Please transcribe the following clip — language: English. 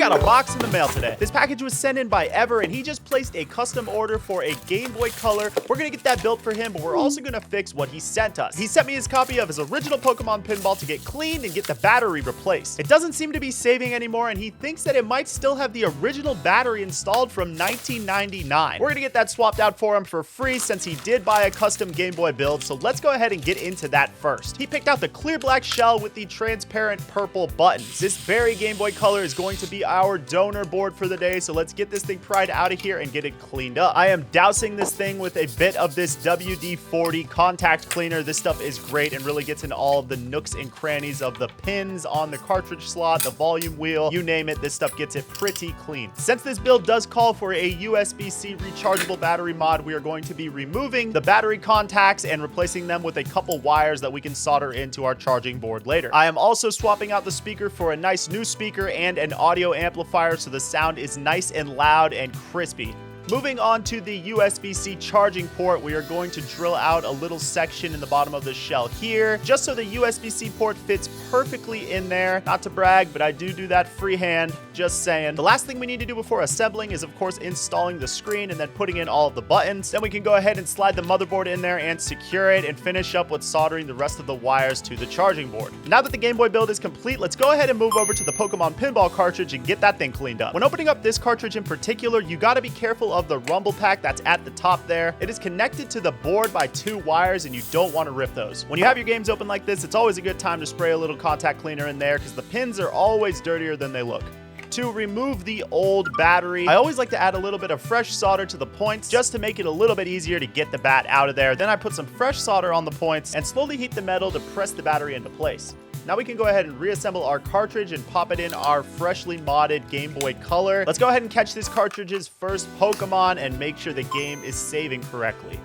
got a box in the mail today. This package was sent in by Ever, and he just placed a custom order for a Game Boy Color. We're gonna get that built for him, but we're also gonna fix what he sent us. He sent me his copy of his original Pokemon Pinball to get cleaned and get the battery replaced. It doesn't seem to be saving anymore, and he thinks that it might still have the original battery installed from 1999. We're gonna get that swapped out for him for free since he did buy a custom Game Boy build, so let's go ahead and get into that first. He picked out the clear black shell with the transparent purple buttons. This very Game Boy Color is going to be our donor board for the day, so let's get this thing pried out of here and get it cleaned up. I am dousing this thing with a bit of this WD-40 contact cleaner. This stuff is great and really gets in all of the nooks and crannies of the pins on the cartridge slot, the volume wheel, you name it, this stuff gets it pretty clean. Since this build does call for a USB-C rechargeable battery mod, we are going to be removing the battery contacts and replacing them with a couple wires that we can solder into our charging board later. I am also swapping out the speaker for a nice new speaker and an audio amplifier so the sound is nice and loud and crispy. Moving on to the USB-C charging port, we are going to drill out a little section in the bottom of the shell here, just so the USB-C port fits perfectly in there. Not to brag, but I do that freehand, just saying. The last thing we need to do before assembling is, of course, installing the screen and then putting in all of the buttons. Then we can go ahead and slide the motherboard in there and secure it and finish up with soldering the rest of the wires to the charging board. Now that the Game Boy build is complete, let's go ahead and move over to the Pokemon Pinball cartridge and get that thing cleaned up. When opening up this cartridge in particular, you gotta be careful of the rumble pack that's at the top there. It is connected to the board by 2 wires and you don't want to rip those. When you have your games open like this, it's always a good time to spray a little contact cleaner in there because the pins are always dirtier than they look. To remove the old battery, I always like to add a little bit of fresh solder to the points just to make it a little bit easier to get the bat out of there. Then I put some fresh solder on the points and slowly heat the metal to press the battery into place. Now we can go ahead and reassemble our cartridge and pop it in our freshly modded Game Boy Color. Let's go ahead and catch this cartridge's first Pokemon and make sure the game is saving correctly.